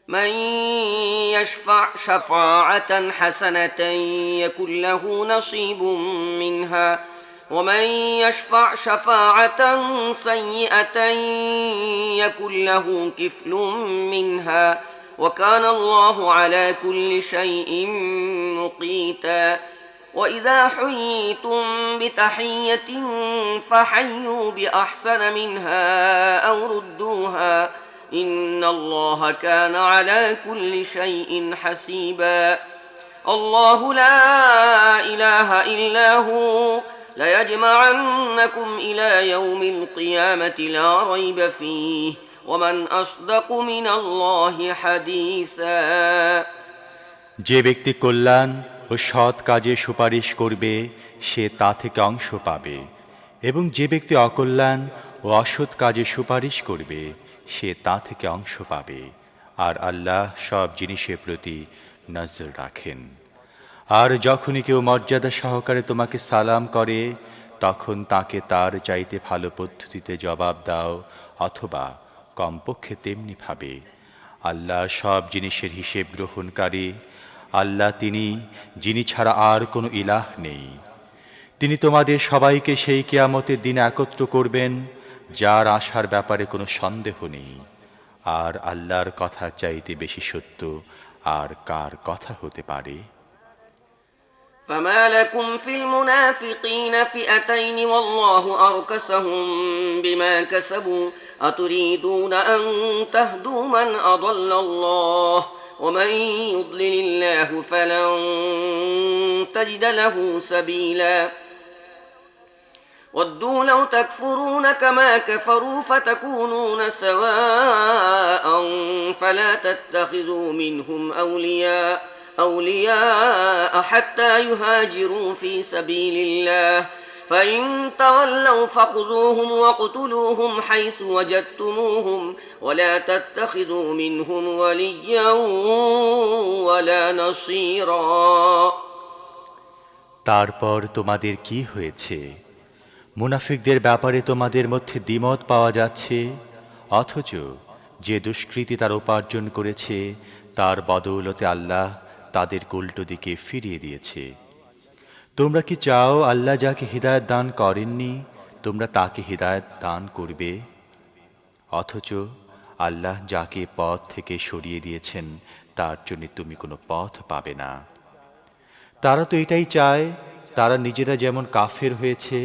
من يشفع شفاعة حسنة يكن له نصيب منها ومن يشفع شفاعة سيئة يكن له كفل منها وكان الله على كل شيء مقيتا وإذا حييتم بتحية فحيوا بأحسن منها أو ردوها إن الله كان على كل شيء حسيبا الله لا إله إلا هو ليجمعنكم إلى يوم القيامة لا ريب فيه ومن أصدق من الله حديثا যে ব্যক্তি কল্যাণ ও সৎ কাজে সুপারিশ করবে সে তা থেকে অংশ পাবে এবং যে ব্যক্তি অকল্যাণ ও অসৎ কাজে সুপারিশ করবে সে তা থেকে অংশ পাবে আর আল্লাহ সব জিনিসের প্রতি নজর রাখেন আর যখনই কেউ মর্যাদা সহকারে তোমাকে সালাম করে তখন তাকে তার চাইতে ভালো পদ্ধতিতে জবাব দাও অথবা কমপক্ষে তেমনি ভাবে আল্লাহ সব জিনিসের হিসেব গ্রহণকারী আল্লাহ তিনি যিনি ছাড়া আর কোনো ইলাহ নেই তিনি তোমাদের সবাইকে সেই কিয়ামতের দিন একত্র করবেন যার আশার ব্যাপারে কোনো সন্দেহ নেই আর আল্লাহর কথা চাইতে বেশি সত্য আর কার কথা হতে পারে فما لكم في المنافقين فئتين والله أركسهم بما كسبوا أتريدون أن تهدوا من أضل الله ومن يضلل الله فلن تجد له سبيلا ودوا لو تكفرون كما كفروا فتكونون سواء فلا تتخذوا منهم أولياء حتى يهاجروا في سبيل الله فإن تولوا فخذوهم واقتلوهم حيث وجدتموهم ولا تتخذوا منهم وليا ولا نصيرا তারপর তোমাদের কি হয়েছে মুনাফিকদের ব্যাপারে তোমাদের মধ্যে দ্বিমত পাওয়া যাচ্ছে অথচ যে দুষ্কৃতি তার উপার্জন করেছে তার বদৌলতে আল্লাহ তাদের উল্টো দিকে ফিরিয়ে দিয়েছে তোমরা কি চাও আল্লাহ যাকে হিদায়াত দান করেননি তোমরা তাকে হিদায়াত দান করবে অথচ আল্লাহ যাকে পথ থেকে সরিয়ে দিয়েছেন তার জন্য তুমি কোনো পথ পাবে না তারা তো এটাই চায় তারা নিজেরা যেমন কাফের হয়েছে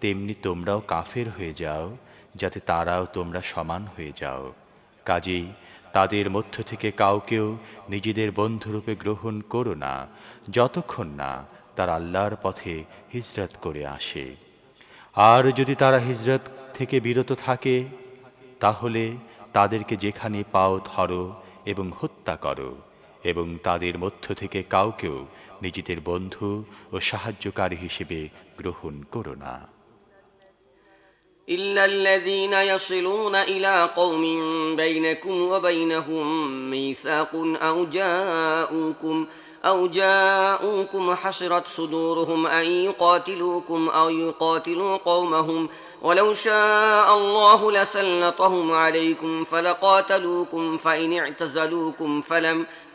তেমনি তোমরাও কাফের হয়ে যাও যাতে তারাও তোমরা সমান হয়ে যাও কাজেই তাদের মধ্য থেকে কাউকেও নিজেদের বন্ধুরূপে গ্রহণ করো না যতক্ষণ না তারা আল্লাহর পথে হিজরত করে আসে আর যদি তারা হিজরত থেকে বিরত থাকে তাহলে তাদেরকে যেখানে পাও ধরো এবং হত্যা করো এবং তাদের মধ্য থেকে কাউকেও নিজেদের বন্ধু ও সাহায্যকারী হিসেবে গ্রহণ করো না إلا الذين يصلون إلى قوم بينكم وبينهم ميثاق أو جاءوكم حصرت صدورهم أن يقاتلوكم أو يقاتلوا قومهم ولو شاء الله لسلطهم عليكم فلقاتلوكم فإن اعتزلوكم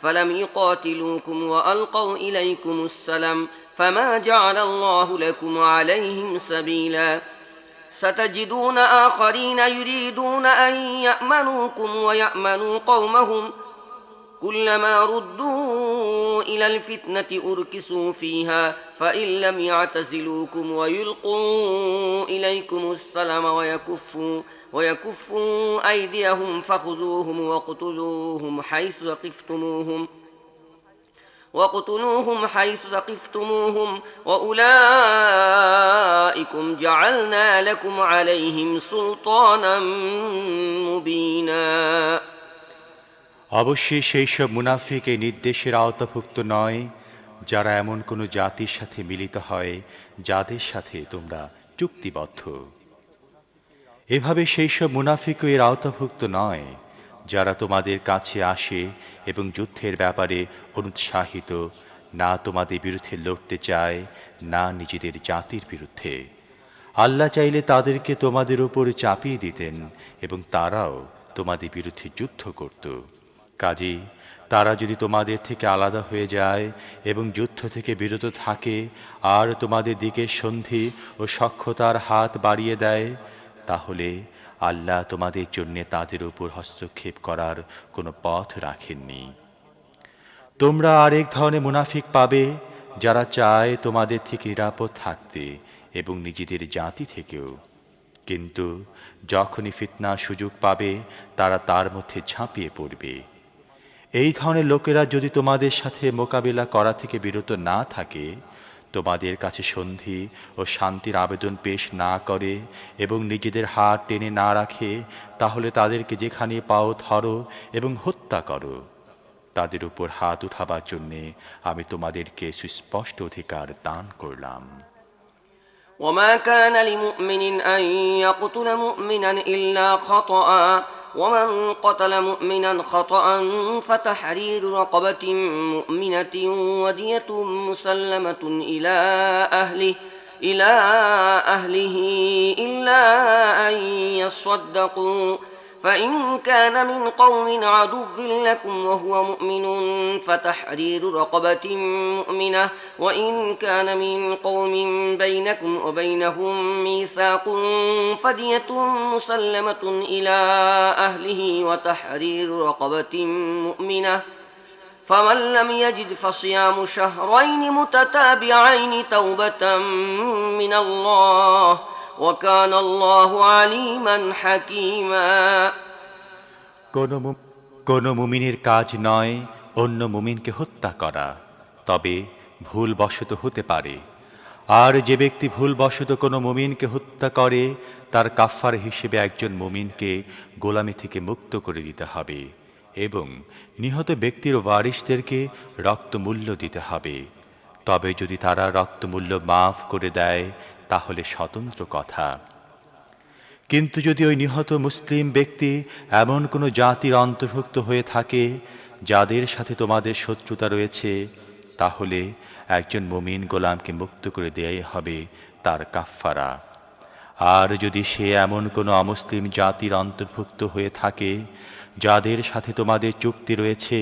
فلم يقاتلوكم وألقوا إليكم السلام فما جعل الله لكم عليهم سبيلا ستجدون آخرين يريدون أن يأمنوكم ويأمنوا قومهم كلما ردوا إلى الفتنة أركسوا فيها فإن لم يعتزلوكم ويلقوا إليكم السلام ويكفوا أيديهم فخذوهم واقتلوهم حيث ثقفتموهم وأولئكم جعلنا لكم عليهم سلطانا مبينا অবশ্যই সেই সব মুনাফিক এই নির্দেশের আওতাভুক্ত নয় যারা এমন কোনো জাতির সাথে মিলিত হয় যাদের সাথে তোমরা চুক্তিবদ্ধ এভাবে সেই সব মুনাফিকও এর আওতাভুক্ত নয় যারা তোমাদের কাছে আসে এবং যুদ্ধের ব্যাপারে অনুৎসাহিত না তোমাদের বিরুদ্ধে লড়তে চায় না নিজেদের জাতির বিরুদ্ধে আল্লাহ চাইলে তাদেরকে তোমাদের উপর চাপিয়ে দিতেন এবং তারাও তোমাদের বিরুদ্ধে যুদ্ধ করত কাজেই তারা যদি তোমাদের থেকে আলাদা হয়ে যায় এবং যুদ্ধ থেকে বিরত থাকে আর তোমাদের দিকে সন্ধি ও সখ্যতার হাত বাড়িয়ে দেয়, তাহলে আল্লাহ তোমাদের জন্য তাদের উপর হস্তক্ষেপ করার কোনো পথ রাখেননি। তোমরা আরেক ধরনের মুনাফিক পাবে, যারা চায় তোমাদের থেকে নিরাপদ থাকতে এবং নিজেদের জাতি থেকেও, কিন্তু যখনই ফিতনা সুযোগ পাবে তারা তার মধ্যে ঝাঁপিয়ে পড়বে। এই ধরনের লোকেরা যদি তোমাদের সাথে মোকাবিলা করা থেকে বিরত না থাকে, তোমাদের কাছে সন্ধি ও শান্তির আবেদন পেশ না করে এবং নিজেদের হাত টেনে না রাখে, তাহলে তাদেরকে যেখানে পাও ধরো এবং হত্যা করো। তাদের উপর হাত উঠাবার জন্যে আমি তোমাদেরকে সুস্পষ্ট অধিকার দান করলাম। وما كان لمؤمن أن يقتل مؤمنا إلا خطأ ومن قتل مؤمنا خطأ فتحرير رقبة مؤمنة ودية مسلمة إلى أهله إلا أن يصدقوا، فإن كان من قوم عدو لكم وهو مؤمن فتحرير رقبة مؤمنة، وإن كان من قوم بينكم وبينهم ميثاق فدية مسلمة إلى أهله وتحرير رقبة مؤمنة، فمن لم يجد فصيام شهرين متتابعين توبة من الله وكان الله عليما حكيما। কোন মুমিনের কাজ নয় অন্য মুমিনকে হত্যা করা, তবে ভুলবশত হতে পারে। আর যে ব্যক্তি ভুলবশত কোনো মুমিনকে হত্যা করে, তার কাফফারা হিসেবে একজন মুমিনকে গোলামি থেকে মুক্ত করে দিতে হবে এবং নিহত ব্যক্তির ওয়ারিশদেরকে রক্তমূল্য দিতে হবে। তবে যদি তারা রক্তমূল্য মাফ করে দেয় তাহলে স্বতন্ত্র কথা। কিন্তু যদি ওই নিহত মুসলিম ব্যক্তি এমন কোনো জাতির অন্তর্ভুক্ত হয়ে থাকে যাদের সাথে তোমাদের শত্রুতা রয়েছে, তাহলে একজন মুমিন গোলামকে মুক্ত করে দেয়াই হবে তার কাফফারা। আর যদি সে এমন কোনো অমুসলিম জাতির অন্তর্ভুক্ত হয়ে থাকে যাদের সাথে তোমাদের চুক্তি রয়েছে,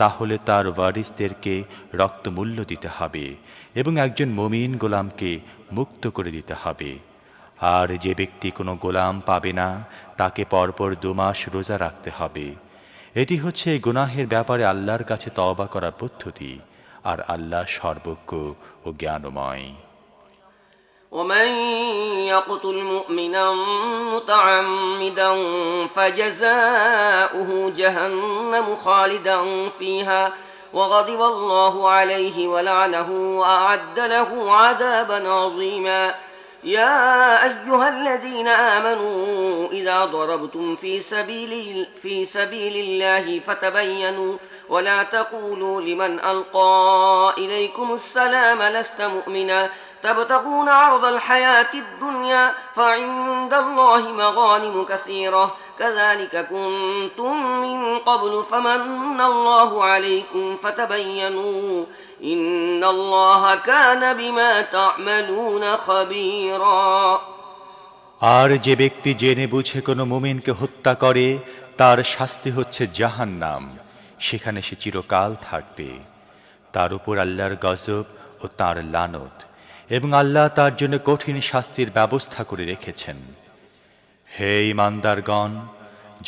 তাহলে তার ওয়ারিসদেরকে রক্তমূল্য দিতে হবে এবং একজন মুমিন গোলামকে মুক্ত করে দিতে হবে। আর যে ব্যক্তি কোনো গোলাম পাবে না, তাকে পরপর 2 মাস রোজা রাখতে হবে। এটি হচ্ছে এই গুনাহের ব্যাপারে আল্লাহর কাছে তওবা করার পদ্ধতি, আর আল্লাহ সর্বজ্ঞ ও জ্ঞানময়। ومن يقتل مؤمنا متعمدا فجزاؤه جهنم خالدا فيها وغضب الله عليه ولعنه وأعد له عذابا عظيما. يا أيها الذين آمنوا إذا ضربتم في سبيل الله فتبينوا ولا تقولوا لمن ألقى إليكم السلام لست مؤمنا تبتغون عرض الحياة الدنيا فعند الله مغانم كثيرة كذلك كنتم من قبل فمن الله عليكم فتبينوا إن الله كان بما تعملون خبيرا। আর যে ব্যক্তি জেনে বুঝে কোনো মুমিনকে হত্যা করে, তার শাস্তি হচ্ছে জাহান্নাম, সেখানে সে চিরকাল থাকবে। তার উপর আল্লাহর গজব ও তার লানত, এবং আল্লাহ তার জন্য কঠিন শাস্তির ব্যবস্থা করে রেখেছেন। হে ঈমানদারগণ,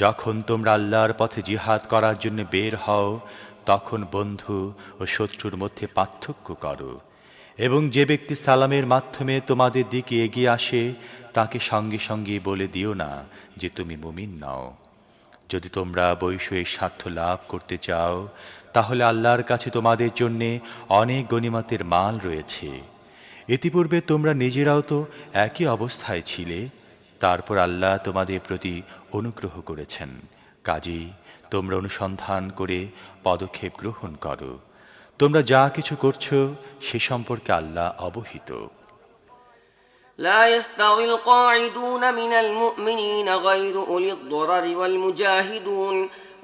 যখন তোমরা আল্লাহর পথে জিহাদ করার জন্য বের হও, তখন বন্ধু ও শত্রুর মধ্যে পার্থক্য করো, এবং যে ব্যক্তি সালামের মাধ্যমে তোমাদের দিকে এগিয়ে আসে তাকে সঙ্গে সঙ্গে বলে দিও না যে তুমি মুমিন নও। যদি তোমরা বৈষয়িক স্বার্থ লাভ করতে চাও, তাহলে আল্লাহর কাছে তোমাদের জন্য অনেক গনিমতের মাল রয়েছে। ইতিপূর্বে তোমরা নিজেরাও তো একই অবস্থায় ছিলে, তারপর আল্লাহ তোমাদের প্রতি অনুগ্রহ করেছেন। কাজেই তোমরা অনুসন্ধান করে পদক্ষেপ গ্রহণ করো। তোমরা যা কিছু করছো সে সম্পর্কে আল্লাহ অবহিত। لا يستوي القاعدون من المؤمنين غير أولي الضرر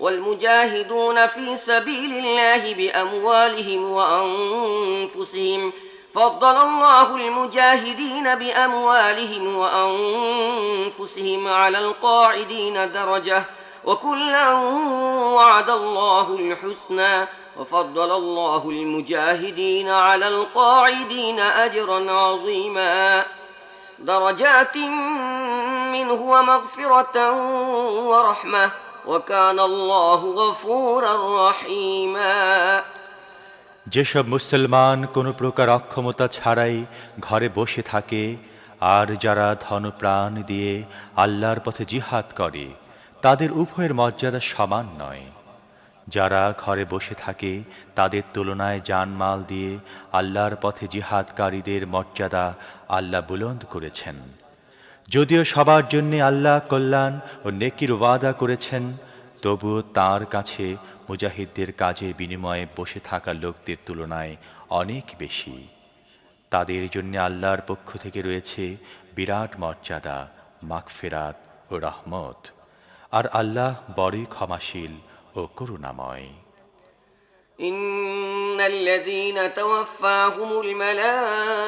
والمجاهدون في سبيل الله بأموالهم وأنفسهم فضل الله المجاهدين بأموالهم وأنفسهم على القاعدين درجة وكلا وعد الله الحسنى وفضل الله المجاهدين على القاعدين أجرا عظيما درجات منه ومغفرة ورحمة وكان الله غفورا رحيما যেসব মুসলমান কোনো প্রকার অক্ষমতা ছাড়াই ঘরে বসে থাকে আর যারা ধনপ্রাণ দিয়ে আল্লাহর পথে জিহাদ করে তাদের উভয়ের মর্যাদা সমান নয়। যারা ঘরে বসে থাকে তাদের তুলনায় জানমাল দিয়ে আল্লাহর পথে জিহাদকারীদের মর্যাদা আল্লাহ বুলন্দ করেছেন। যদিও সবার জন্য আল্লাহ কল্যাণ ও নেকির ওয়াদা করেছেন, তবুও তাঁর কাছে মুজাহিদদের কাজের বিনিময়ে বসে থাকা লোকদের তুলনায় অনেক বেশি। তাদের জন্য আল্লাহর পক্ষ থেকে রয়েছে বিরাট মর্যাদা, মাগফিরাত ও রহমত। আর আল্লাহ বড়ই ক্ষমাশীল ও করুণাময়। إن الذين توفاهم الملائكة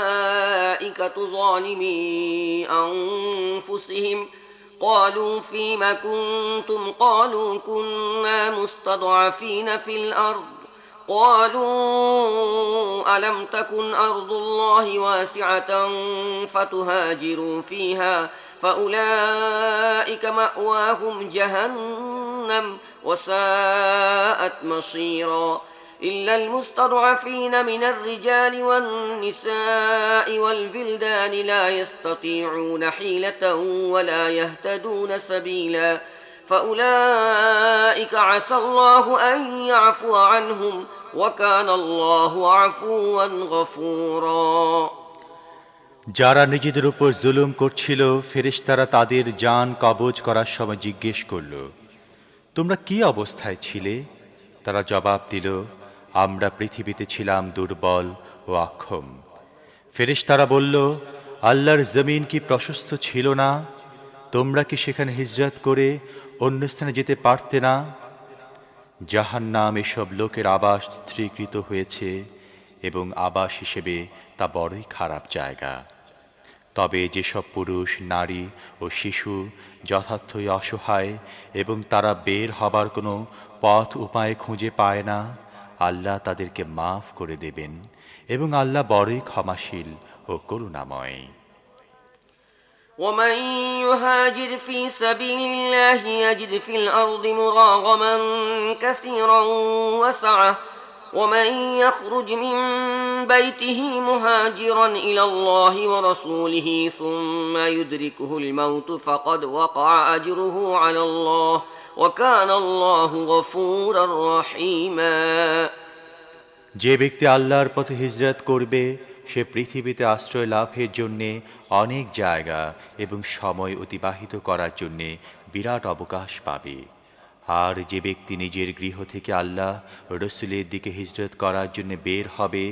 ظالمي أنفسهم قالوا فيم كنتم قالوا كنا مستضعفين في الأرض قالوا ألم تكن أرض الله واسعة فتهاجروا فيها فأولئك مأواهم جهنم وساءت مصيرا إلا المستضعفين من الرجال والنساء والولدان لا يستطيعون حيلة ولا يهتدون سبيلا فأولئك عسى الله أن يعفو عنهم وكان الله عفوا غفورا যারা নিজেদের উপর জুলুম করছিল, ফেরেশতারা তাদের জান কবজ করার সময় জিজ্ঞেস করল, তোমরা কি অবস্থায় ছিলে? তারা জবাব দিল, আমরা পৃথিবীতে ছিলাম দুর্বল ও অক্ষম। ফেরেশতারা বলল, আল্লাহর জমিন কি প্রশস্ত ছিল না? তোমরা কি সেখানে হিজরত করে অন্য স্থানে যেতে পারতে না? জাহান্নাম এসব লোকের আবাস স্থিরীকৃত হয়েছে এবং আবাস হিসেবে তা বড়ই খারাপ জায়গা। তবে যেসব পুরুষ, নারী ও শিশু যথার্থই অসহায় এবং তারা বের হবার কোনো পথ উপায় খুঁজে পায় না, আল্লাহ তাদেরকে মাফ করে দেবেন এবং আল্লাহ বড়ই ক্ষমাশীল ও করুণাময়। ومن يهاجر في سبيل الله يجد في الأرض مراغما كثيرا وسعة ومن يخرج من بيته مهاجرا إلى الله ورسوله ثم يدركه الموت فقد وقع أجره على الله وكان الله غفورا رحيما যে ব্যক্তি আল্লাহর পথে হিজরত করবে সে পৃথিবীতে আশ্রয় লাভের জন্যে অনেক জায়গা এবং সময় অতিবাহিত করার জন্যে বিরাট অবকাশ পাবে। আর যে ব্যক্তি নিজের গৃহ থেকে আল্লাহ ও রসুলের দিকে হিজরত করার জন্য বের হবে,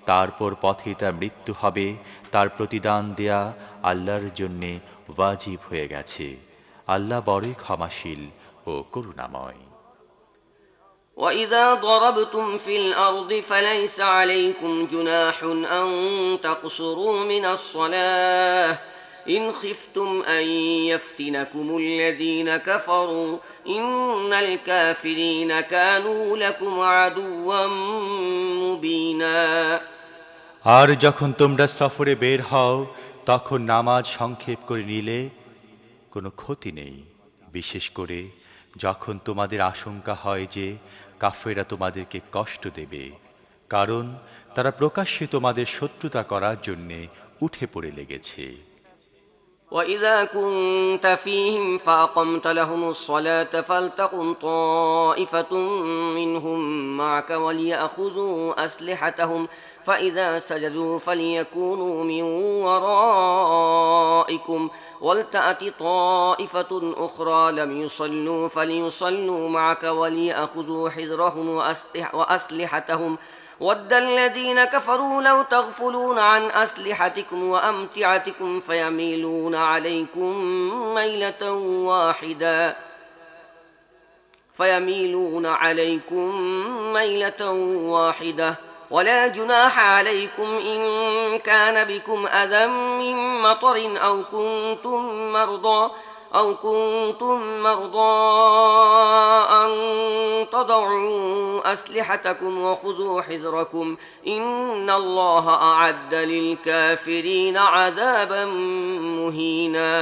তারপর পথে তার মৃত্যু হবে, তার প্রতিদান দেয়া আল্লাহর জন্যে ওয়াজিব হয়ে গেছে। আল্লাহ বড়ই ক্ষমাশীল ও করুণাময়। وإذا ضربتم في الأرض فليس عليكم جناح أن تقصروا من الصلاة إن خفتم أن يفتنكم الذين كفروا إن الكافرين كانوا لكم عدوا مبينا আর যখন তোমরা সফরে বের হও তখন নামাজ সংক্ষেপ করে নিলে কোনো ক্ষতি নেই, বিশেষ করে যখন তোমাদের আশঙ্কা হয় যে কাফেররা তোমাদেরকে কষ্ট দেবে, কারণ তারা প্রকাশ্যে তোমাদের শত্রুতা করার জন্যে উঠে পড়ে লেগেছে। وإذا كنت فيهم فأقمت لهم الصلاة فلتقم طائفة منهم معك وليأخذوا أسلحتهم فإذا سجدوا فليكونوا من ورائكم ولتأت طائفة أخرى لم يصلوا فليصلوا معك وليأخذوا حذرهم وأسلحتهم ود الذين كفروا لو تغفلون عن أسلحتكم وأمتعتكم فيميلون عليكم ميلة واحدة ولا جناح عليكم إن كان بكم أذى من مطر أو كنتم مرضى أن تضعوا أسلحتكم وخذوا حذركم إن الله أعد للكافرين عذابا مهينا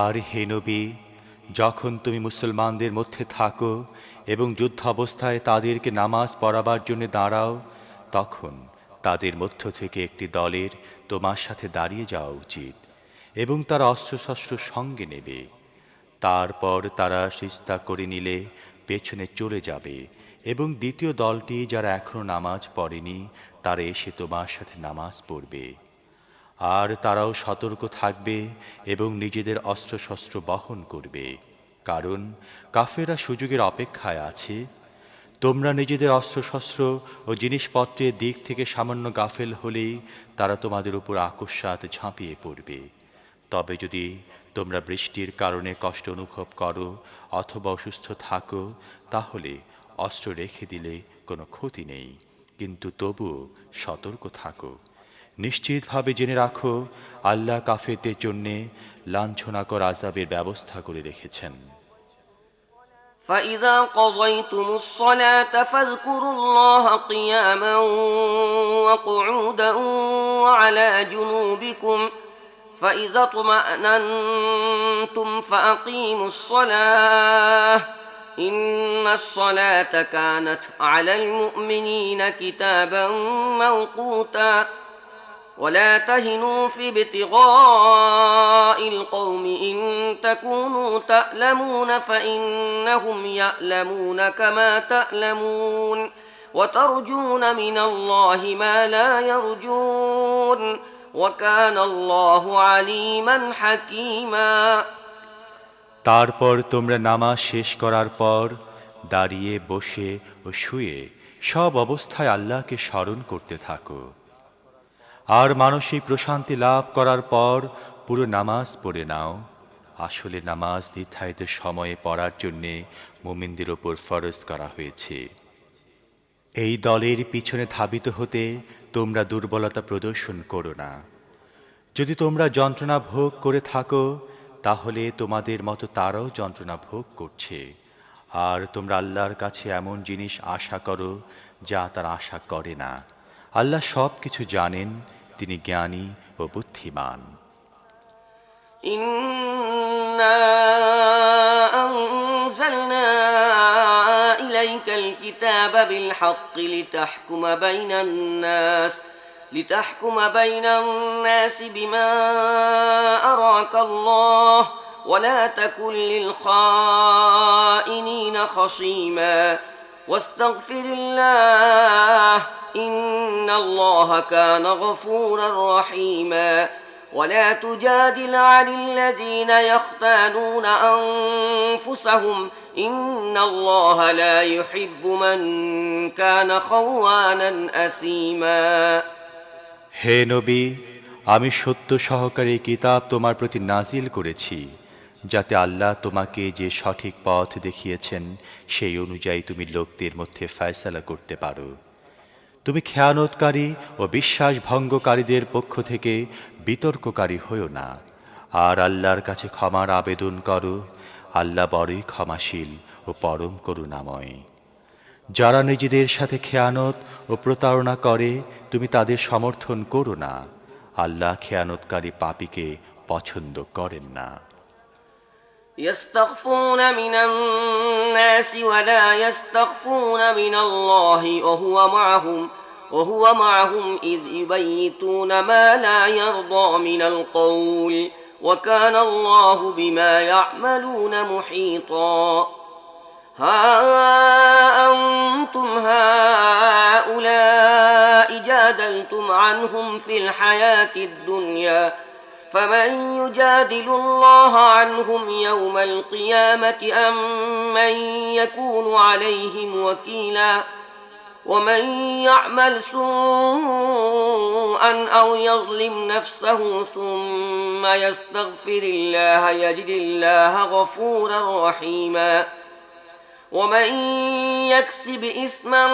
আর হে নবী, যখন তুমি মুসলমানদের মধ্যে থাকো এবং যুদ্ধ অবস্থায় তাদেরকে নামাজ পড়াবার জন্য দাঁড়াও, তখন তাদের মধ্য থেকে একটি দলের তোমার সাথে দাঁড়িয়ে যাওয়া উচিত এবং তারা অস্ত্রশস্ত্র সঙ্গে নেবে। তারপর তারা সিজদা করে নিলে পেছনে চলে যাবে এবং দ্বিতীয় দলটি যারা এখনো নামাজ পড়েনি তারা এসে তোমার সাথে নামাজ পড়বে। আর তারাও সতর্ক থাকবে এবং নিজেদের অস্ত্রশস্ত্র বহন করবে, কারণ কাফেররা সুযোগের অপেক্ষায় আছে। তোমরা নিজেদের অস্ত্রশস্ত্র ও জিনিসপত্রের দিক থেকে সামান্য গাফেল হলেই তারা তোমাদের উপর আকস্মাৎ ঝাঁপিয়ে পড়বে। তবে যদি তোমরা বৃষ্টির কারণে কষ্ট অনুভব করো অথবা অসুস্থ থাকো, তাহলে অস্ত্র রেখে দিলে কোনো ক্ষতি নেই, কিন্তু তবুও সতর্ক থাকো। নিশ্চিতভাবে জেনে রাখো, আল্লাহ কাফেরদের জন্যে লাঞ্ছনাকর আযাবের ব্যবস্থা করে রেখেছেন। فإذا قضيتم الصلاة فاذكروا الله قياما وقعودا وعلى جنوبكم فإذا اطمأننتم فأقيموا الصلاة إن الصلاة كانت على المؤمنين كتابا موقوتا ولا تهنوا في ابتغاء القوم إن تكونوا تألمون فإنهم يألمون كما تألمون وترجون من الله ما لا يرجون وكان الله عليما حكيما তারপর তোমরা নামাজ শেষ করার পর দাঁড়িয়ে, বসে ও শুয়ে সব অবস্থায় আল্লাহকে স্মরণ করতে থাকো। আর মানসিক প্রশান্তি লাভ করার পর পুরো নামাজ পড়ে নাও। আসলে নামাজ নির্ধারিত সময়ে পড়ার জন্যে মুমিনদের ওপর ফরজ করা হয়েছে। এই দলের পিছনে ধাবিত হতে তোমরা দুর্বলতা প্রদর্শন করো না। যদি তোমরা যন্ত্রণা ভোগ করে থাকো, তাহলে তোমাদের মতো তারাও যন্ত্রণা ভোগ করছে। আর তোমরা আল্লাহর কাছে এমন জিনিস আশা করো যা তারা আশা করে না। আল্লাহ সব কিছু জানেন, তিনি জ্ঞানী ও বুদ্ধিমান। إنا أنزلنا إليك الكتاب بالحق لتحكم بين الناس بما أراك الله ولا تكن للخائنين خصيما واستغفر الله إن الله كان غفورا رحيما ولا تجادل عن الذين يختانون أنفسهم إن الله لا يحب من كان خوانا أثيما হে নবী, আমি সত্য সহকারে কিতাব তোমার প্রতি নাজিল করেছি, যাতে আল্লাহ তোমাকে যে সঠিক পথ দেখিয়েছেন সেই অনুযায়ী তুমি লোকদের মধ্যে ফয়সালা করতে পারো। তুমি খেয়ানতকারী ও বিশ্বাস ভঙ্গকারীদের পক্ষ থেকে বিতর্ককারী হও না, আর আল্লাহর কাছে ক্ষমার আবেদন করো। আল্লাহ বড়ই ক্ষমাশীল ও পরম করুণাময়। যারা নিজেদের সাথে খেয়ানত ও প্রতারণা করে তুমি তাদের সমর্থন করো না। আল্লাহ খেয়ানতকারী পাপীকে পছন্দ করেন না। يستخفون من الناس ولا يستخفون من الله وهو معهم إذ يبيتون ما لا يرضى من القول وكان الله بما يعملون محيطا ها أنتم هؤلاء جادلتم عنهم في الحياة الدنيا فمن يجادل الله عنهم يوم القيامة أم من يكون عليهم وكيلا ومن يعمل سوءا أو يظلم نفسه ثم يستغفر الله يجد الله غفورا رحيما ومن يكسب إثما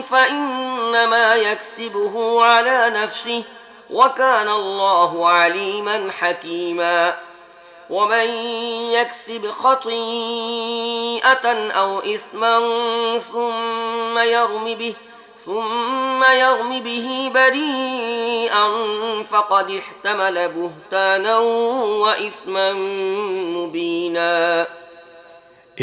فإنما يكسبه على نفسه وكان الله عليما حكيما ومن يكسب خطيئة أو إثما ثم يرم به بريئا فقد احتمل بهتانا وإثما مبينا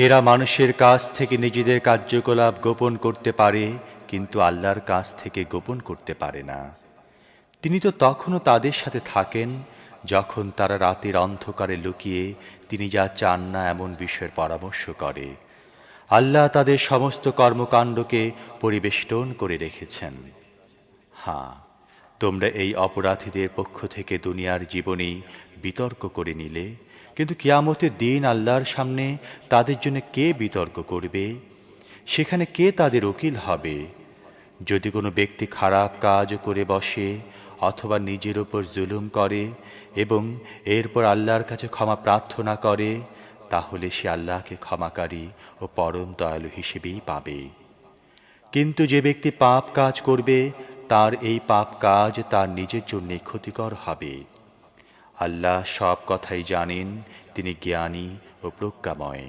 এরা মানুষের কাছ থেকে নিজেদের কার্যকলাপ গোপন করতে পারে, কিন্তু আল্লাহর কাছ থেকে গোপন করতে পারে না। তিনি তো তখনও তাদের সাথে থাকেন যখন তারা রাতের অন্ধকারে লুকিয়ে তিনি যা চান না এমন বিষয়ের পরামর্শ করে। আল্লাহ তাদের সমস্ত কর্মকাণ্ডকে পরিবেষ্টন করে রেখেছেন। হ্যাঁ, তোমরা এই অপরাধীদের পক্ষ থেকে দুনিয়ার জীবনেই বিতর্ক করে নিলে, কিন্তু কিয়ামতের দিন আল্লাহর সামনে তাদের জন্য কে বিতর্ক করবে? সেখানে কে তাদের উকিল হবে? যদি কোনো ব্যক্তি খারাপ কাজ করে বসে অথবা নিজের উপর জুলুম করে এবং এরপর আল্লাহর কাছে ক্ষমা প্রার্থনা করে, তাহলে সে আল্লাহকে ক্ষমাকারী ও পরম দয়ালু হিসেবেই পাবে। কিন্তু যে ব্যক্তি পাপ কাজ করবে, তার এই পাপ কাজ তার নিজের জন্যে ক্ষতিকর হবে। আল্লাহ সব কথাই জানেন, তিনি জ্ঞানী ও প্রজ্ঞাময়।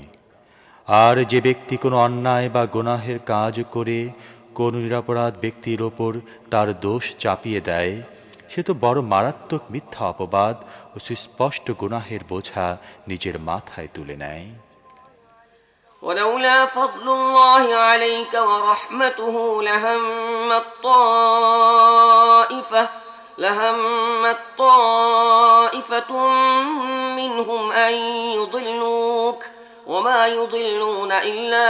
আর যে ব্যক্তি কোনো অন্যায় বা গুনাহের কাজ করে কোনো নিরপরাধ ব্যক্তির ওপর তার দোষ চাপিয়ে দেয়, সে তো বড় মারাত্মক মিথ্যা অপবাদ ও সুস্পষ্ট গুনাহের বোঝা নিজের মাথায় তুলে নেয়। ولولا فضل الله عليك ورحمته لهمت طائفة منهم أن يضلوك وما يضلون إلا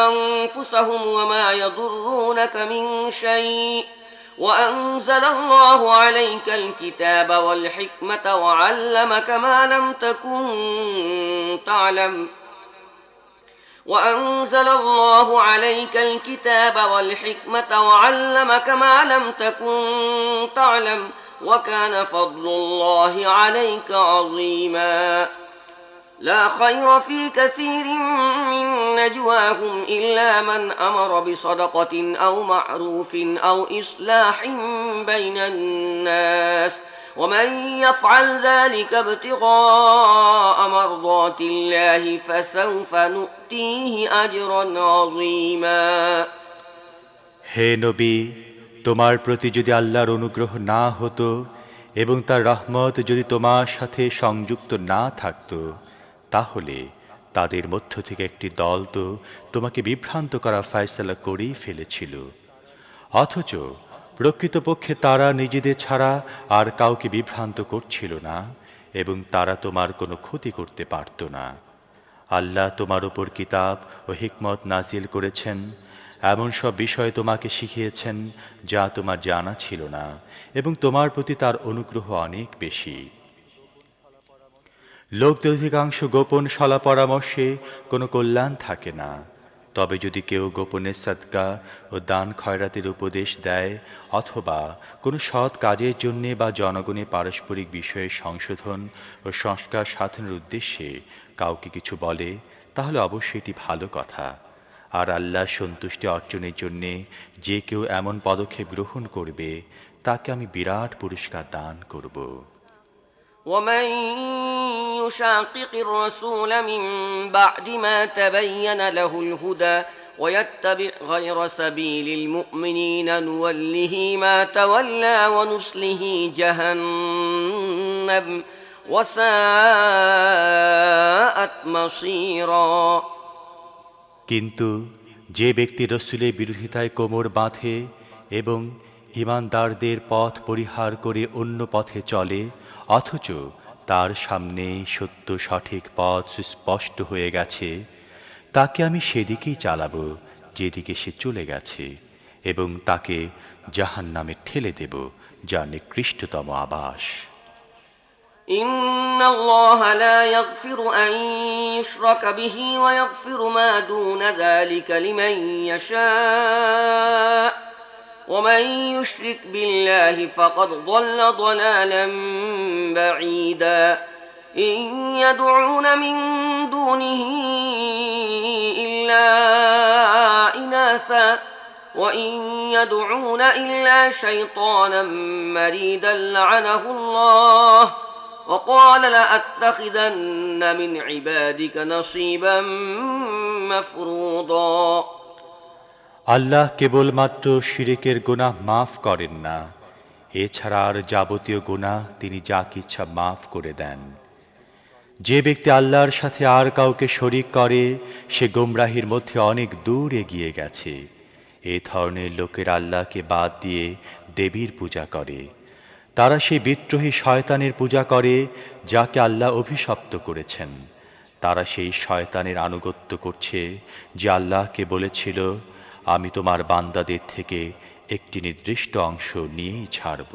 أنفسهم وما يضرونك من شيء وأنزل الله عليك الكتاب والحكمة وعلمك ما لم تكن تعلم وأنزل الله عليك الكتاب والحكمة وعلمك ما لم تكن تعلم وكان فضل الله عليك عظيما لا خير في كثير من نجواهم إلا من أمر بصدقة أو معروف أو إصلاح بين الناس ومن يفعل ذلك ابتغاء مرضات الله فسوف نؤتيه أجرا عظيما হে নবী, তোমার প্রতি যদি আল্লাহর অনুগ্রহ না হতো এবং তার রহমত যদি তোমার সাথে সংযুক্ত না থাকতো, তাহলে তাদের মধ্য থেকে একটি দল তো তোমাকে বিভ্রান্ত করার ফয়সালা করেই ফেলেছিল। অথচ প্রকৃতপক্ষে তারা নিজেদের ছাড়া আর কাউকে বিভ্রান্ত করছিল না এবং তারা তোমার কোনো ক্ষতি করতে পারত না। আল্লাহ তোমার উপর কিতাব ও হিকমত নাজিল করেছেন, এমন সব বিষয় তোমাকে শিখিয়েছেন যা তোমার জানা ছিল না, এবং তোমার প্রতি তার অনুগ্রহ অনেক বেশি। লোকদের অধিকাংশ গোপন সলা পরামর্শে কোনো কল্যাণ থাকে না। তবে যদি কেউ গোপনে সাদকা ও দান খয়রাতের উপদেশ দেয় অথবা কোনো সৎ কাজের জন্যে বা জনগণের পারস্পরিক বিষয়ে সংশোধন ও সংস্কার সাধনের উদ্দেশ্যে কাউকে কিছু বলে, তাহলে অবশ্যই এটি ভালো কথা। আর আল্লাহ সন্তুষ্টি অর্জনের জন্যে যে কেউ এমন পদক্ষেপ গ্রহণ করবে, তাকে আমি বিরাট পুরস্কার দান করব। ومن يشاقق الرسول من بعد ما تبين له الهدى ويتبع غير سبيل المؤمنين نوله ما تولى ونصله جهنم وساءت مصيرا কিন্তু যে ব্যক্তি রসুলের বিরোধিতায় কোমর বাঁধে এবং ঈমানদারদের পথ পরিহার করে অন্য পথে চলে, অথচ তার সামনে সত্য সঠিক পথ সুস্পষ্ট হয়ে গেছে, তাকে আমি সেদিকেই চালাবো যেদিকে সে চলে গেছে, এবং তাকে জাহান্নামে ঠেলে দেব, যা নিকৃষ্টতম আবাস। إن الله لا يغفر أن يشرك به ويغفر ما دون ذلك لمن يشاء ومن يشرك بالله فقد ضل ضلالا بعيدا إن يدعون من دونه إلا إناثا وإن يدعون إلا شيطانا مريدا لعنه الله وقال لأتخذن من عبادك نصيبا مفروضا আল্লাহ কেবলমাত্র শিরকের গুনাহ মাফ করেন না, এছাড়া আর যাবতীয় গুনাহ তিনি যাকে ইচ্ছা মাফ করে দেন। যে ব্যক্তি আল্লাহর সাথে আর কাউকে শরিক করে সে গোমরাহির মধ্যে অনেক দূর এগিয়ে গেছে। এই ধরনের লোকের আল্লাহকে বাদ দিয়ে দেবীর পূজা করে। তারা সেই বিদ্রোহী শয়তানের পূজা করে যাকে আল্লাহ অভিশপ্ত করেছেন। তারা সেই শয়তানের আনুগত্য করছে যে আল্লাহকে বলেছিল, আমি তোমার বান্দাদের থেকে একটি নির্দিষ্ট অংশ নিয়েই ছাড়ব।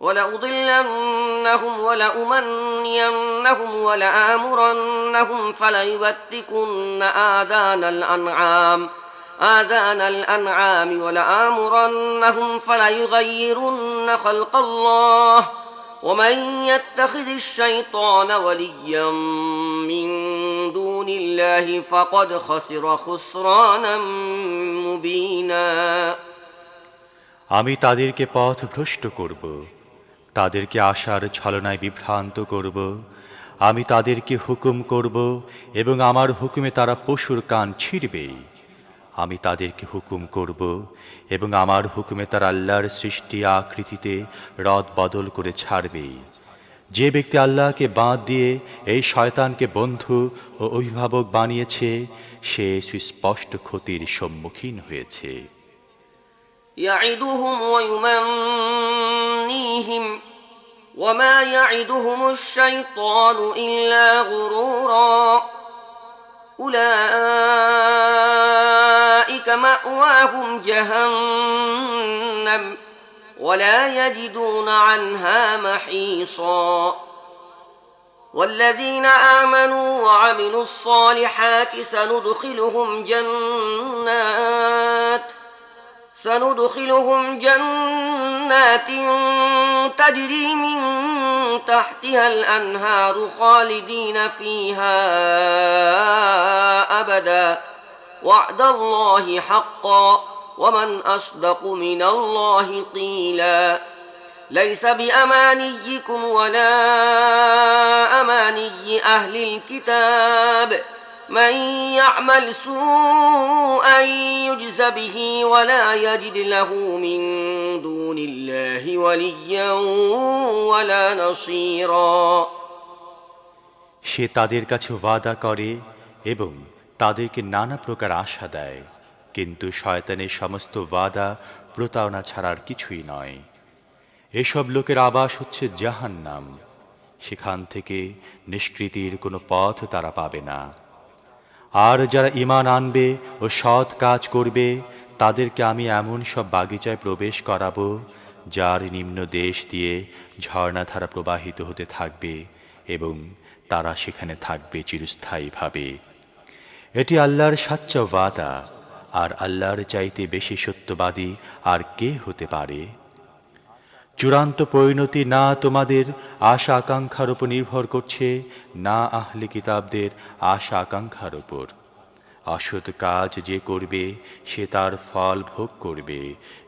ولأضلنهم ولأمنينهم ولآمرنهم فليبتكن آذان الأنعام ولآمرنهم فليغيرن خلق الله ومن يتخذ الشيطان وليا من دون الله فقد خسر خسرانا مبينا আমি তাদেরকে পথ ভ্রষ্ট করব, তাদেরকে আশার ছলনায় বিভ্রান্ত করব। আমি তাদেরকে হুকুম করব এবং আমার হুকুমে তারা পশুর কান ছিঁড়বে। আমি তাদেরকে হুকুম করব এবং আমার হুকুমে তারা আল্লাহর সৃষ্টি আকৃতিতে রদ বদল করে ছাড়বে। যে ব্যক্তি আল্লাহকে বাদ দিয়ে এই শয়তানকে বন্ধু ও অভিভাবক বানিয়েছে সে সুস্পষ্ট ক্ষতির সম্মুখীন হয়েছে। يعدهم ويمنيهم وما يعدهم الشيطان إلا غرورا أولئك مأواهم جهنم ولا يجدون عنها محيصا والذين آمنوا وعملوا الصالحات سندخلهم جنات تجري من تحتها الأنهار خالدين فيها أبدا وعد الله حقا ومن أصدق من الله قيلا ليس بأمانيكم ولا أماني أهل الكتاب من يعمل سوءا يجز به ولا يجد له من دون الله وليا ولا نصيرا সে তাদের কাছে ওয়াদা করে এবং তাদেরকে নানা প্রকার আশা দেয়, কিন্তু শয়তানের সমস্ত ওয়াদা প্রতারণা ছাড়ার কিছুই নয়। এসব লোকের আবাস হচ্ছে জাহান্নাম, সেখান থেকে নিষ্কৃতির কোনো পথ তারা পাবে না। আর যারা ঈমান আনবে ও সৎ কাজ করবে তাদেরকে আমি এমন সব বাগিচায় প্রবেশ করাবো যার নিম্ন দেশ দিয়ে ঝর্ণাধারা প্রবাহিত হতে থাকবে এবং তারা সেখানে থাকবে চিরস্থায়ীভাবে। এটি আল্লাহর সাচ্চা ওয়াদা, আর আল্লাহর চাইতে বেশি সত্যবাদী আর কে হতে পারে? চূড়ান্ত পরিণতি না তোমাদের আশা আকাঙ্ক্ষার উপর নির্ভর করছে, না আহলে কিতাবদের আশা আকাঙ্ক্ষার উপর। অসৎ কাজ যে করবে সে তার ফল ভোগ করবে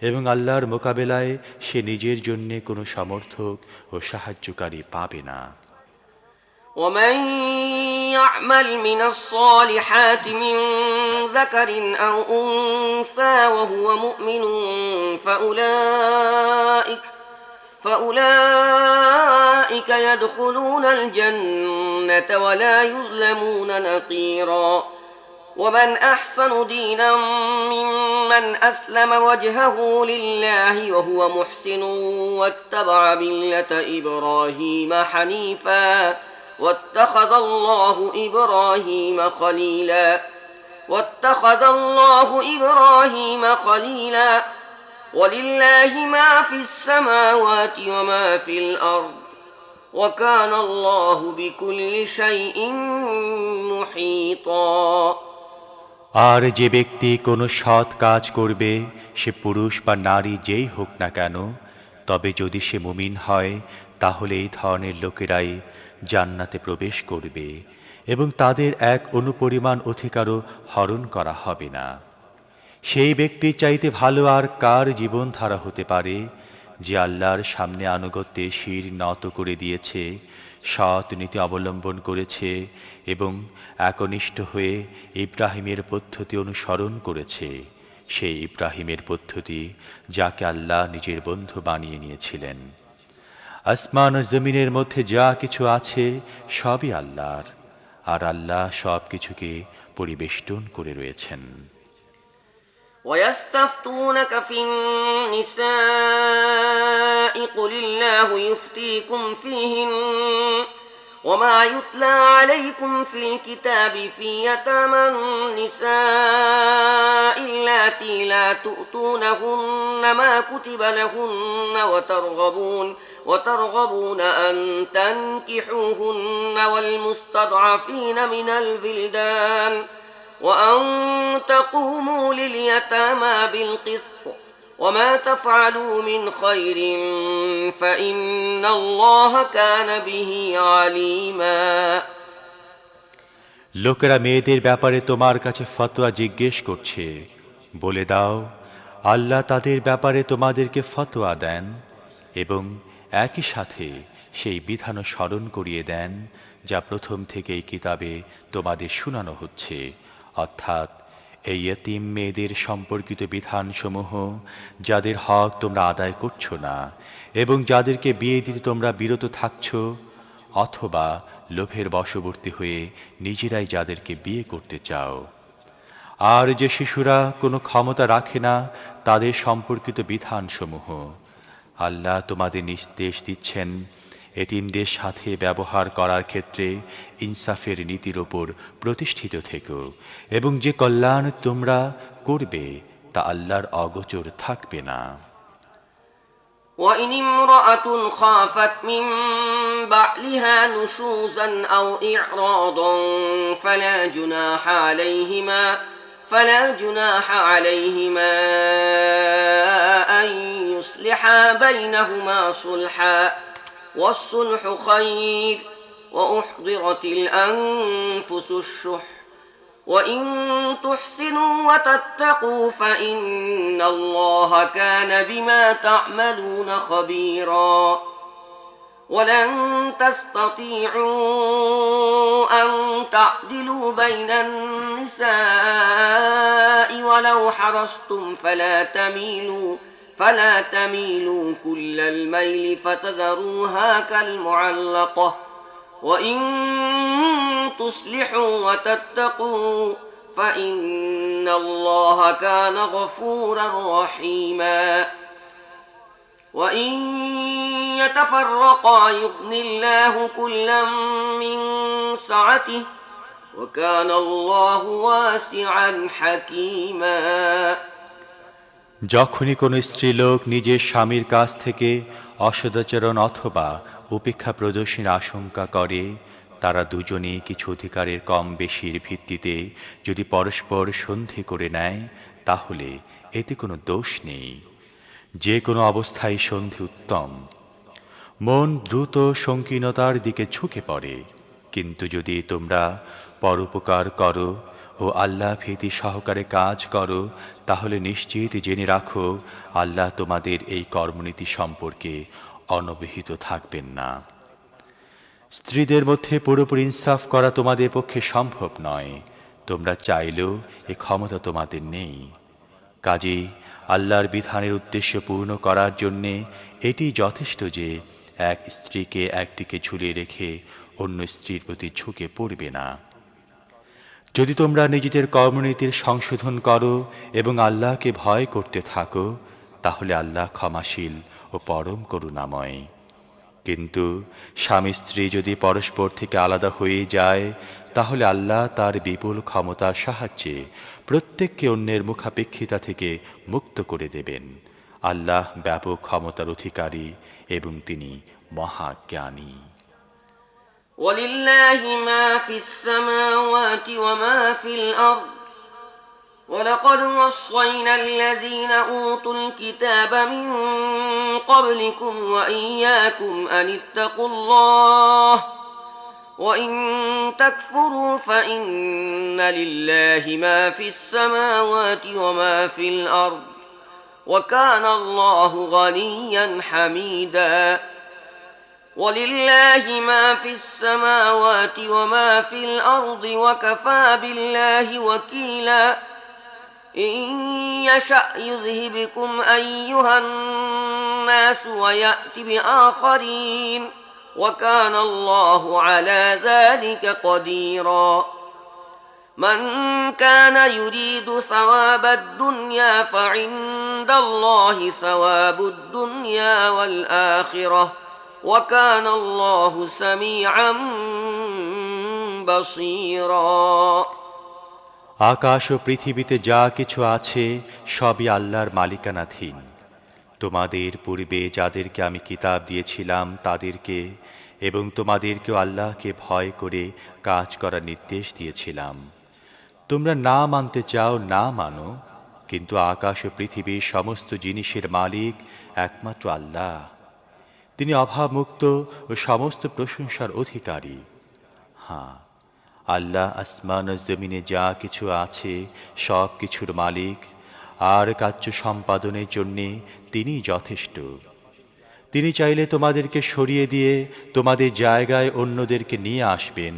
এবং আল্লাহর মোকাবেলায় সে নিজের জন্য কোনো সমর্থক ও সাহায্যকারী পাবে না। ومن يعمل من الصالحات من ذكر أو أنثى وهو مؤمن فأولئك يدخلون الجنة ولا يظلمون نقيرا ومن أحسن دينا ممن أسلم وجهه لله وهو محسن واتبع ملة إبراهيم حنيفا واتخذ الله إبراهيم خليلا ولله ما في السماوات وما في الأرض وكان الله بكل شيء محيطا আর যে ব্যক্তি কোনো সৎ কাজ করবে সে পুরুষ বা নারী যেই হোক না কেন, তবে যদি সে মুমিন হয় তাহলে এই ধরনের লোকেরাই জান্নাতে প্রবেশ করবে এবং তাদের এক অনুপরিমাণ অধিকারও হরণ করা হবে না। সেই ব্যক্তির চাইতে ভালো আর কার জীবনধারা হতে পারে যে আল্লাহর সামনে আনুগত্যে শির নত করে দিয়েছে, সৎ নীতি অবলম্বন করেছে এবং একনিষ্ঠ হয়ে ইব্রাহিমের পদ্ধতি অনুসরণ করেছে, সেই ইব্রাহিমের পদ্ধতি যাকে আল্লাহ নিজের বন্ধু বানিয়ে নিয়েছিলেন। আসমান ও জমিনের মধ্যে যা কিছু আছে সবই আল্লাহর, আর আল্লাহ সব কিছুকে পরিবেষ্টন করে রয়েছেন। ويستفتونك في النساء قل الله يفتيكم فيهن وما يتلى عليكم في الكتاب في يتامى النساء اللاتي لا تؤتونهن ما كتب لهن وترغبون أن تنكحوهن والمستضعفين من البلدان وأن تقوموا لليتامى بالقسط وما تفعلوا من خير فإن الله كان به عليما লোকেরা মেয়েদের ব্যাপারে তোমার কাছে ফতোয়া জিজ্ঞেস করছে, বলে দাও, আল্লাহ তাদের ব্যাপারে তোমাদেরকে ফতোয়া দেন এবং একই সাথে সেই বিধানও স্মরণ করিয়ে দেন যা প্রথম থেকেই কিতাবে তোমাদের শোনানো হচ্ছে, অর্থাৎ এই ইয়তীম মেয়েদের সম্পর্কিত বিধানসমূহ যাদের হক তোমরা আদায় করছো না এবং যাদেরকে বিয়ে দিতে তোমরা বিরত থাকছ, অথবা লোভের বশবর্তী হয়ে নিজেরাই যাদেরকে বিয়ে করতে চাও। আর যে শিশুরা কোনো ক্ষমতা রাখে না তাদের সম্পর্কিত বিধানসমূহ। আল্লাহ তোমাদের নির্দেশ দিচ্ছেন, এতিমদের সাথে ব্যবহার করার ক্ষেত্রে ইনসাফের নীতির ওপর প্রতিষ্ঠিত থেকো এবং যে কল্যাণ তোমরা করবে তা আল্লাহর অগোচর থাকবে না। وإن امرأة خافت من بعلها نشوزا أو إعراضا فلا جناح عليهما أن يصلحا بينهما صلحا والصلح خير وأحضرت الأنفس الشح وإن تحسنوا وتتقوا فإن الله كان بما تعملون خبيرا ولن تستطيعوا أن تعدلوا بين النساء ولو حرصتم فلا تميلوا كل الميل فتذروها كالمعلقة وإن تصلحوا وتتقوا فإن الله كان غفورا رحيما وإن يتفرقا يغن الله كلا من سعته وكان الله واسعا حكيما যখনই কোনো স্ত্রীলোক নিজের স্বামীর কাছ থেকে অসদাচরণ অথবা উপেক্ষা প্রদর্শনের আশঙ্কা করে, তারা দুজনেই কিছু অধিকারের কম বেশির ভিত্তিতে যদি পরস্পর সন্ধি করে নেয়, তাহলে এতে কোনো দোষ নেই। যে কোনো অবস্থায় সন্ধি উত্তম। মন দ্রুত সংকীর্ণতার দিকে ঝুঁকে পড়ে, কিন্তু যদি তোমরা পরোপকার করো ও আল্লাহ ভীতি সহকারে কাজ করো, তাহলে নিশ্চিত জেনে রাখো আল্লাহ তোমাদের এই কর্মনীতি সম্পর্কে অনবহিত থাকবেন না। স্ত্রীদের মধ্যে পুরোপুরি ইনসাফ করা তোমাদের পক্ষে সম্ভব নয়, তোমরা চাইলেও এ ক্ষমতা তোমাদের নেই। কাজেই আল্লাহর বিধানের উদ্দেশ্য পূর্ণ করার জন্যে এটি যথেষ্ট যে এক স্ত্রীকে একদিকে ঝুলিয়ে রেখে অন্য স্ত্রীর প্রতি ঝুঁকে পড়বে না। যদি তোমরা নিজেদের কর্মনীতির সংশোধন করো এবং আল্লাহকে ভয় করতে থাকো, তাহলে আল্লাহ ক্ষমাশীল ও পরম করুণাময়। কিন্তু স্বামী স্ত্রী যদি পরস্পর থেকে আলাদা হয়ে যায়, তাহলে আল্লাহ তার বিপুল ক্ষমতার সাহায্যে প্রত্যেককে অন্যের মুখাপেক্ষিতা থেকে মুক্ত করে দেবেন। আল্লাহ ব্যাপক ক্ষমতার অধিকারী এবং তিনি মহাজ্ঞানী। ولله ما في السماوات وما في الأرض ولقد وصينا الذين أوتوا الكتاب من قبلكم وإياكم أن اتقوا الله وإن تكفروا فإن لله ما في السماوات وما في الأرض وكان الله غنيا حميدا ولله ما في السماوات وما في الأرض وكفى بالله وكيلا إن يشأ يذهبكم أيها الناس ويأت بآخرين وكان الله على ذلك قديرا من كان يريد ثواب الدنيا فعند الله ثواب الدنيا والآخرة وكان الله سميعا بصيرا আকাশ ও পৃথিবীতে যা কিছু আছে সবই আল্লাহর মালিকানাধীন। তোমাদের পূর্বে যাদেরকে আমি কিতাব দিয়েছিলাম তাদেরকে এবং তোমাদেরকেও আল্লাহকে ভয় করে কাজ করার নির্দেশ দিয়েছিলাম। তোমরা না মানতে চাও না মানো, কিন্তু আকাশ ও পৃথিবীর সমস্ত জিনিসের মালিক একমাত্র আল্লাহ। তিনি অভাবমুক্ত ও সমস্ত প্রশংসার অধিকারী। হ্যাঁ, আল্লাহ আসমান ও জমিনে যা কিছু আছে সব কিছুর মালিক, আর কার্য সম্পাদনের জন্যে তিনি যথেষ্ট। তিনি চাইলে তোমাদেরকে সরিয়ে দিয়ে তোমাদের জায়গায় অন্যদেরকে নিয়ে আসবেন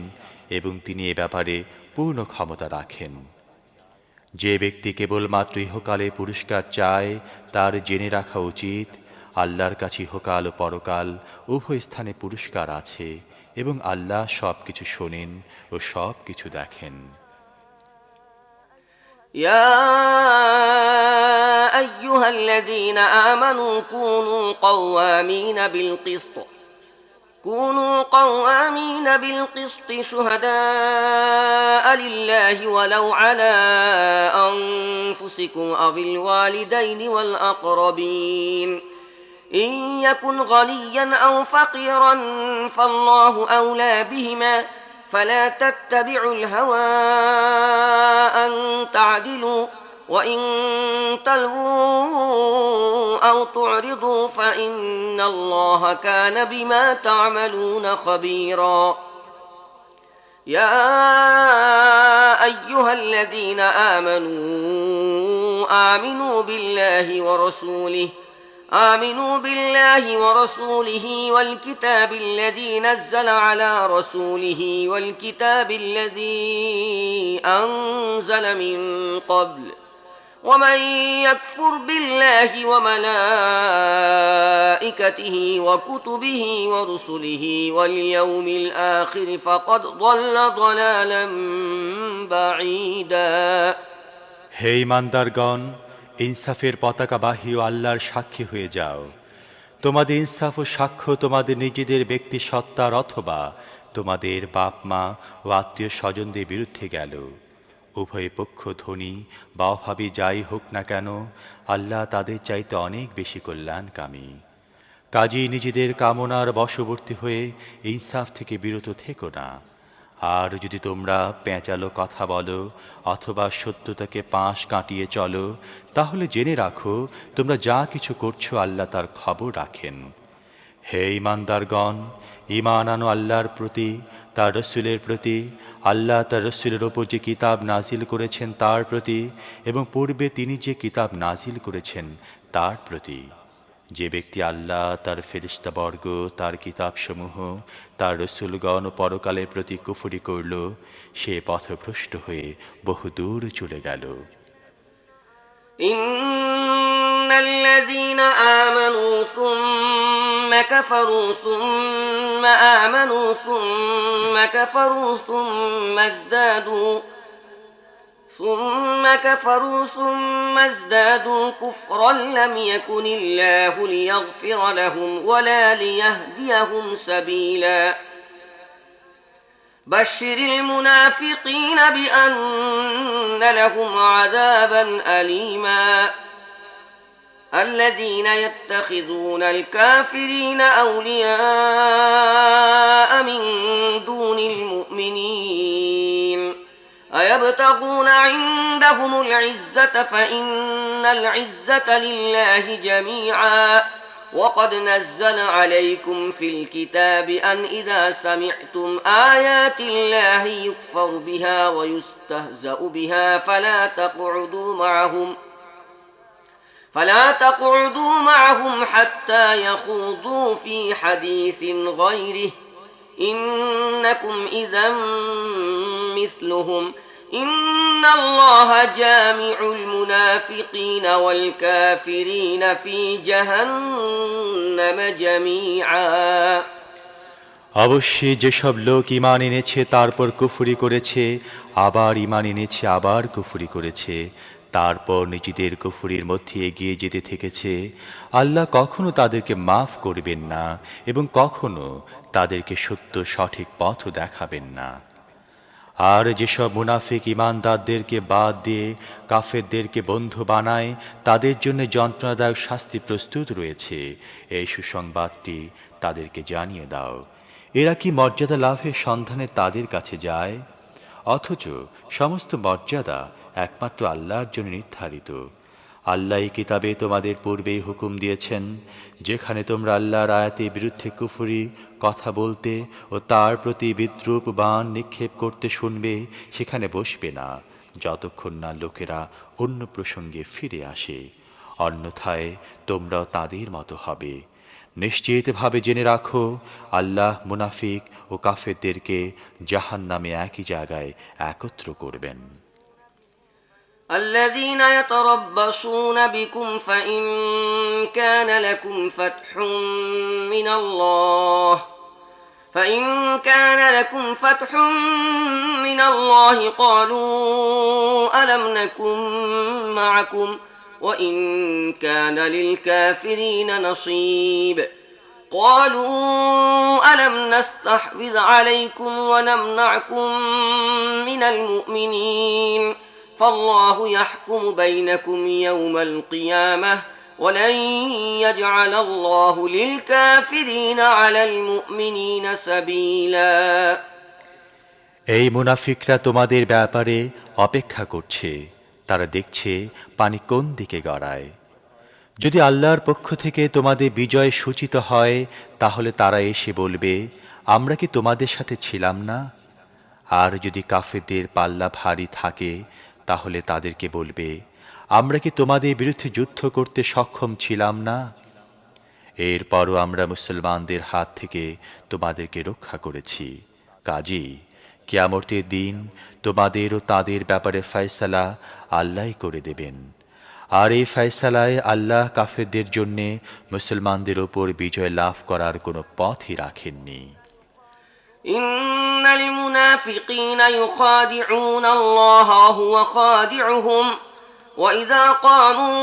এবং তিনি এ ব্যাপারে পূর্ণ ক্ষমতা রাখেন। যে ব্যক্তি কেবলমাত্র ইহকালে পুরস্কার চায় তার জেনে রাখা উচিত আল্লাহর কাছে ইহকাল ও পরকাল উভয় স্থানে পুরস্কার আছে এবং আল্লাহ সব কিছু শোনেন ও সব কিছু দেখেন। يا أيها الذين آمنوا كونوا قوامين بالقسط شهداء لله ولو على أنفسكم أو الوالدين والأقربين إن يكن غنيا أو فقيرا فالله أولى بهما فلا تتبعوا الهوى أن تعدلوا وإن تلووا أو تعرضوا فإن الله كان بما تعملون خبيرا يا أيها الذين آمنوا بالله ورسوله والكتاب الذي نزل على رسوله والكتاب الذي أنزل من قبل ومن يكفر بالله وملائكته وكتبه ورسله واليوم الآخر فقد ضل ضلالا بعيدا হে ঈমানদারগণ, ইনসাফের পতাকাবাহী ও আল্লাহর সাক্ষী হয়ে যাও। তোমাদের ইনসাফ ও সাক্ষ্য তোমাদের নিজেদের ব্যক্তি সত্তার অথবা তোমাদের বাপ মা ও আত্মীয় স্বজনদের বিরুদ্ধে গেল। উভয় পক্ষ ধনী বা অভাবী যাই হোক না কেন, আল্লাহ তাদের চাইতে অনেক বেশি কল্যাণকামী। কাজেই নিজেদের কামনার বশবর্তী হয়ে ইনসাফ থেকে বিরত থেকো না। আর যদি তোমরা পেঁচালো কথা বলো অথবা সত্যতাকে পাশ কাটিয়ে চলো, তাহলে জেনে রাখো তোমরা যা কিছু করছো আল্লাহ তার খবর রাখেন। হে ঈমানদারগণ, ঈমান আনো আল্লাহর প্রতি, তার রসুলের প্রতি, আল্লাহ তার রসুলের ওপর যে কিতাব নাজিল করেছেন তার প্রতি এবং পূর্বে তিনি যে কিতাব নাজিল করেছেন তার প্রতি। যে ব্যক্তি আল্লাহ, তার ফেরেশতাবর্গ, তার কিতাবসমূহ, তার রসুলগণ ও পরকালের প্রতি কুফরি করল, সে পথভ্রষ্ট হয়ে বহুদূর চলে গেল। ইন্নাল্লাযীনা আমানু সুম্মা কাফারু সুম্মা আমানু সুম্মা কাফারু ثم ازدادوا كفرا لم يكن الله ليغفر لهم ولا ليهديهم سبيلا بشر المنافقين بأن لهم عذابا أليما الذين يتخذون الكافرين أولياء من دون المؤمنين أيبتغون عندهم العزة فإن العزة لله جميعا وقد نزل عليكم في الكتاب أن إذا سمعتم آيات الله يكفر بها ويستهزأ بها فلا تقعدوا معهم حتى يخوضوا في حديث غيره إنكم إذا مثلهم إن الله جامع المنافقين والكافرين في جهنم جميعا অবশ্যই যেসব লোক ঈমান এনেছে তারপর কুফরি করেছে, আবার ঈমান এনেছে আবার কুফরি করেছে, তারপর নিজেদের কুফরির মধ্যে এগিয়ে যেতে থেকেছে, আল্লাহ কখনো তাদেরকে মাফ করবেন না এবং কখনো তাদেরকে সত্য সঠিক পথ দেখাবেন না। আর যেসব মুনাফিক ঈমানদারদেরকে বাদ দিয়ে কাফেরদেরকে বন্ধু বানায়, তাদের জন্য যন্ত্রণাদায়ক শাস্তি প্রস্তুত রয়েছে। এই সুসংবাদটি তাদেরকে জানিয়ে দাও। এরা কি মর্যাদা লাভের সন্ধানে তাদের কাছে যায়? অথচ সমস্ত মর্যাদা একমাত্র আল্লাহর জন্য নির্ধারিত। আল্লাহ এই কিতাবে তোমাদের পূর্বেই হুকুম দিয়েছেন, যেখানে তোমরা আল্লাহর আয়াতের বিরুদ্ধে কুফরি কথা বলতে ও তার প্রতি বিদ্রূপ বাণ নিক্ষেপ করতে শুনবে, সেখানে বসবে না যতক্ষণ না লোকেরা অন্য প্রসঙ্গে ফিরে আসে। অন্যথায় তোমরাও তাদের মতো হবে। নিশ্চিতভাবে জেনে রাখো, আল্লাহ মুনাফিক ও কাফেরদেরকে জাহান্নামে একই জায়গায় একত্র করবেন। الذين يتربصون بكم فإن كان لكم فتح من الله قالوا ألم نكن معكم وإن كان للكافرين نصيب قالوا ألم نستحوذ عليكم ونمنعكم من المؤمنين فالله يحكم بينكم يوم القيامة ولن يجعل الله للكافرين على المؤمنين سبيلا এই মুনাফিকরা তোমাদের ব্যাপারে অপেক্ষা করছে। তারা দেখছে পানি কোন দিকে গড়ায়। যদি আল্লাহর পক্ষ থেকে তোমাদের বিজয় সূচিত হয়, তাহলে তারা এসে বলবে, আমরা কি তোমাদের সাথে ছিলাম না? আর যদি কাফেরদের পাল্লা ভারী থাকে, তাহলে তাদেরকে বলবে, আমরা কি তোমাদের বিরুদ্ধে যুদ্ধ করতে সক্ষম ছিলাম না? এরপরও আমরা মুসলমানদের হাত থেকে তোমাদেরকে রক্ষা করেছি। কাজেই কিয়ামতের দিন তোমাদের ও তাদের ব্যাপারে ফয়সালা আল্লাহই করে দেবেন। আর এই ফয়সালায় আল্লাহ কাফেরদের জন্যে মুসলমানদের ওপর বিজয় লাভ করার কোনো পথই রাখেননি। إن المنافقين يخادعون الله وهو خادعهم وإذا قاموا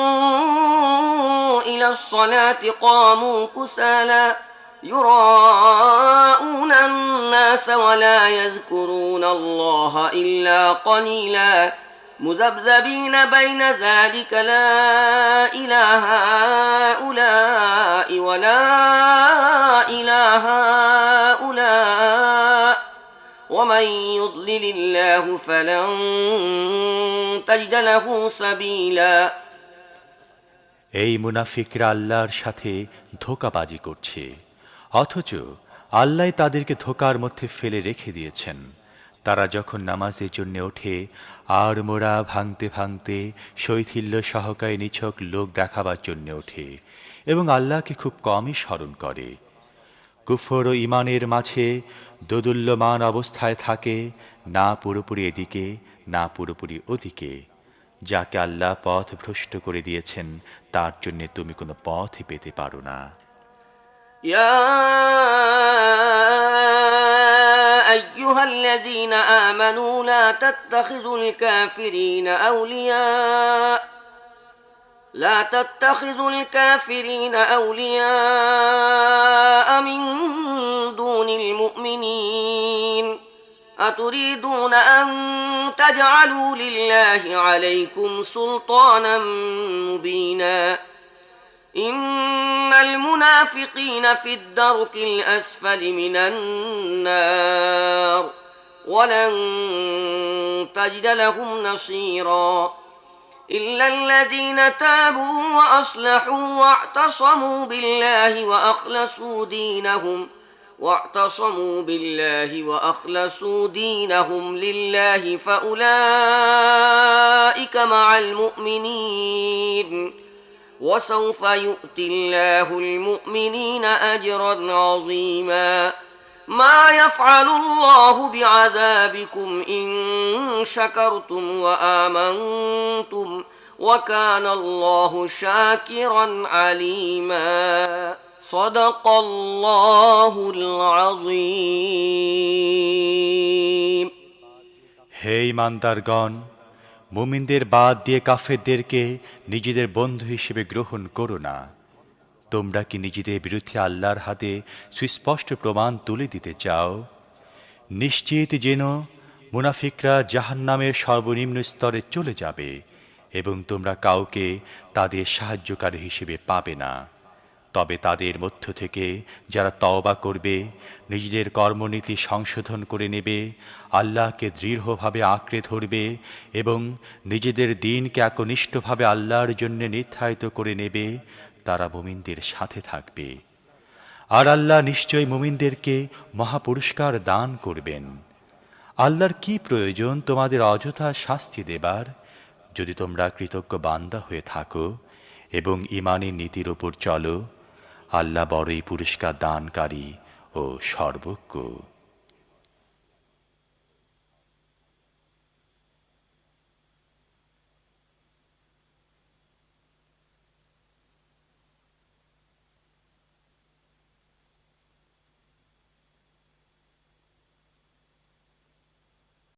إلى الصلاة قاموا كسالى يراءون الناس ولا يذكرون الله إلا قليلا مذبذبين بين ذلك لا إله هؤلاء ولا إله هؤلاء ومن يضلل الله فلن تجد له سبيلا এই মুনাফিকরা আল্লাহর সাথে ধোঁকাবাজি করছে, অথচ আল্লাহ তাদেরকে ধোঁকার মধ্যে ফেলে রেখে দিয়েছেন। তারা যখন নামাজের জন্য ওঠে, আর মোড়া ভাঙতে ভাঙতে শৈথিল্য সহকারে নিছক লোক দেখাবার জন্য ওঠে এবং আল্লাহকে খুব কমই স্মরণ করে। কুফর ও ঈমানের মাঝে দোদুল্যমান অবস্থায় থাকে, না পুরোপুরি এদিকে না পুরোপুরি ওদিকে। যাকে আল্লাহ পথ ভ্রষ্ট করে দিয়েছেন, তার জন্য তুমি কোনো পথই পেতে পারো না। يا أيها الذين آمنوا لا تتخذوا الكافرين أولياء من دون المؤمنين أتريدون أن تجعلوا لله عليكم سلطانا مبينا إن المنافقين في الدرك الأسفل من النار ولن تجد لهم نصيرا إلا الذين تابوا وأصلحوا واعتصموا دينهم لله فأولئك مع المؤمنين وسوف يؤتي الله المؤمنين أجرا عظيما ما يفعل الله بعذابكم إن شكرتم وآمنتم وكان الله شاكرا عليما صدق الله العظيم হে ঈমানদারগণ, মুমিনদের বাদ দিয়ে কাফেরদেরকে নিজেদের বন্ধু হিসেবে গ্রহণ করো না। তোমরা কি নিজেদের বিরুদ্ধে আল্লাহর হাতে সুস্পষ্ট প্রমাণ তুলে দিতে চাও? নিশ্চিত যেন মুনাফিকরা জাহান্নামের সর্বনিম্ন স্তরে চলে যাবে এবং তোমরা কাউকে তাদের সাহায্যকারী হিসেবে পাবে না। তবে তাদের মধ্য থেকে যারা তওবা করবে, নিজেদের কর্মনীতি সংশোধন করে নেবে, আল্লাহকে দৃঢ়ভাবে আঁকড়ে ধরবে এবং নিজেদের দিনকে একনিষ্ঠভাবে আল্লাহর জন্য নির্ধারিত করে নেবে, তারা মুমিনদের সাথে থাকবে। আর আল্লাহ নিশ্চয়ই মুমিনদেরকে মহাপুরস্কার দান করবেন। আল্লাহর কি প্রয়োজন তোমাদের অযথা শাস্তি দেবার, যদি তোমরা কৃতজ্ঞ বান্দা হয়ে থাকো এবং ঈমানের নীতির উপর চলো। আল্লাহ বড়ই পুরস্কার দানকারী ও সর্বজ্ঞ।